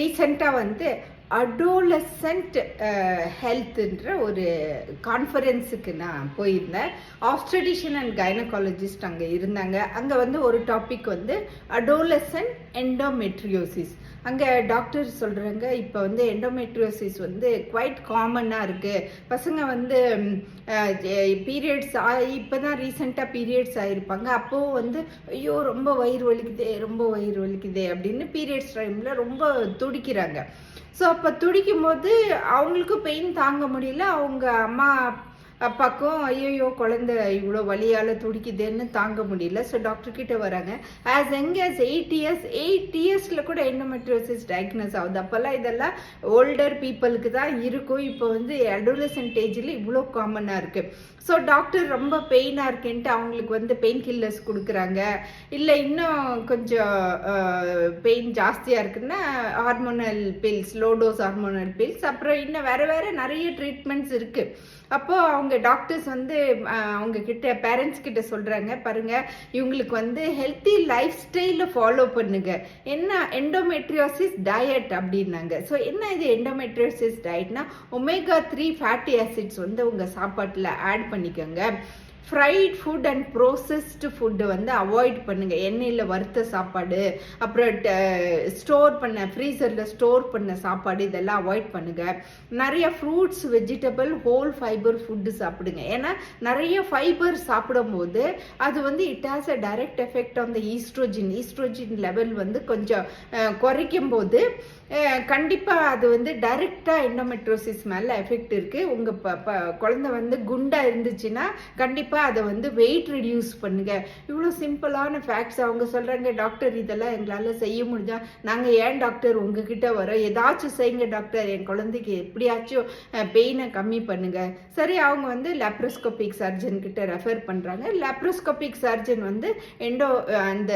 ரீசெண்டாக வந்து அடோலசன்ட் ஹெல்த்ன்ற ஒரு கான்ஃபரன்ஸுக்கு நான் போயிருந்தேன். ஆப்ஸ்டடிஷியன் அண்ட் கைனகாலஜிஸ்ட் அங்கே இருந்தாங்க. அங்கே வந்து ஒரு டாபிக் வந்து அடோலசன்ட் எண்டோமெட்ரியோசிஸ். அங்கே டாக்டர் சொல்கிறாங்க, இப்போ வந்து எண்டோமெட்ரியோசிஸ் வந்து குவைட் காமனாக இருக்குது. பசங்க வந்து பீரியட்ஸ் இப்போ தான் ரீசெண்டாக பீரியட்ஸ் ஆகிருப்பாங்க. அப்போது வந்து ஐயோ ரொம்ப வயிறு வலிக்குதே அப்படின்னு பீரியட்ஸ் டைமில் ரொம்ப துடிக்கிறாங்க. ஸோ அப்போ துடிக்கும் போது அவங்களுக்கும் பெயின் தாங்க முடியல, அவங்க அம்மா அப்பாக்கும் ஐயோ குழந்தை இவ்வளோ வலியால் துடிக்குதுன்னு தாங்க முடியல. ஸோ டாக்டர் கிட்ட வராங்க. ஆஸ் யங் ஆஸ் 8 இயர்ஸில் கூட எண்டோமெட்ரியோசிஸ் டயக்னோஸ் ஆகுது. அப்போல்லாம் இதெல்லாம் ஓல்டர் பீப்புளுக்கு தான் இருக்கும். இப்போ வந்து அடோலசன்ட் ஏஜில் இவ்வளோ காமனாக இருக்குது. ஸோ டாக்டர் ரொம்ப பெயினாக இருக்குன்ட்டு அவங்களுக்கு வந்து பெயின் கில்லர்ஸ் கொடுக்குறாங்க. இல்லை இன்னும் கொஞ்சம் பெயின் ஜாஸ்தியாக இருக்குன்னா ஹார்மோனல் பில்ஸ், லோடோஸ் ஹார்மோனல் பில்ஸ், அப்புறம் இன்னும் வேறு நிறைய ட்ரீட்மெண்ட்ஸ் இருக்குது. அப்போது அவங்க டாக்டர்ஸ் வந்து அவங்க கிட்ட பேரண்ட்ஸ் கிட்ட சொல்கிறாங்க, பாருங்கள் இவங்களுக்கு வந்து ஹெல்த்தி லைஃப் ஸ்டைலை ஃபாலோ பண்ணுங்க. என்ன எண்டோமெட்ரியோசிஸ் டயட் அப்படின்னாங்க. ஸோ என்ன இது எண்டோமெட்ரியோசிஸ் டயட்னா, omega-3 ஃபேட்டி ஆசிட்ஸ் வந்து உங்கள் சாப்பாட்டில் ஆட் பண்ணிக்கோங்க. Fried food and processed food வந்து அவாய்ட் பண்ணுங்கள். எண்ணெயில் வறுத்த சாப்பாடு, அப்புறம் ஸ்டோர் பண்ண ஃப்ரீசரில் ஸ்டோர் பண்ண சாப்பாடு இதெல்லாம் அவாய்ட் பண்ணுங்கள். நிறைய fruits, vegetable, whole fibre food சாப்பிடுங்க. ஏன்னா நிறைய ஃபைபர் சாப்பிடும் போது அது வந்து it has a direct effect on the ஈஸ்ட்ரோஜின் level வந்து கொஞ்சம் குறைக்கும் போது கண்டிப்பாக அது வந்து டைரெக்டாக எண்டோமெட்ரோசிஸ் மேலே எஃபெக்ட் இருக்குது. உங்கள் குழந்தை வந்து குண்டாக இருந்துச்சுன்னா கண்டிப்பாக அதை வந்து வெயிட் ரிடியூஸ் பண்ணுங்க. இவ்வளோ சிம்பிளான ஃபேக்ட்ஸ் அவங்க சொல்கிறாங்க. டாக்டர் இதெல்லாம் எங்களால் செய்ய முடிஞ்சா நாங்கள் ஏன் டாக்டர் உங்ககிட்ட வரோம், ஏதாச்சும் செய்யுங்க டாக்டர், என் குழந்தைக்கு எப்படியாச்சும் பெயினை கம்மி பண்ணுங்க. சரி, அவங்க வந்து லேப்ரோஸ்கோபிக் சர்ஜன் கிட்ட ரெஃபர் பண்ணுறாங்க. லேப்ரோஸ்கோபிக் சர்ஜன் வந்து அந்த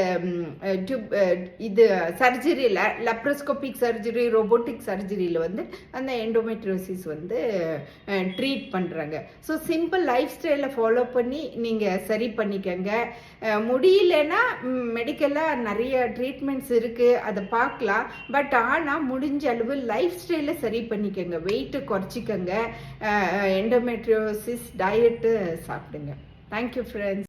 இது சர்ஜரி, லேப்ரோஸ்கோபிக் சர்ஜரி, ரோபோட்டிக் சர்ஜரியில் வந்து அந்த எண்டோமெட்ரியோசிஸ் வந்து ட்ரீட் பண்ணுறாங்க. ஸோ சிம்பிள் லைஃப் ஸ்டைலை ஃபாலோ பண்ணி நீங்கள் சரி பண்ணிக்கங்க. முடியலன்னா மெடிக்கலாக நிறைய ட்ரீட்மெண்ட்ஸ் இருக்குது, அதை பார்க்கலாம். பட் ஆனால் முடிஞ்ச அளவு லைஃப் ஸ்டைலை சரி பண்ணிக்கங்க, வெயிட்டு குறைச்சிக்கங்க, எண்டோமெட்ரியோசிஸ் டயட்டு சாப்பிடுங்க. Thank you friends.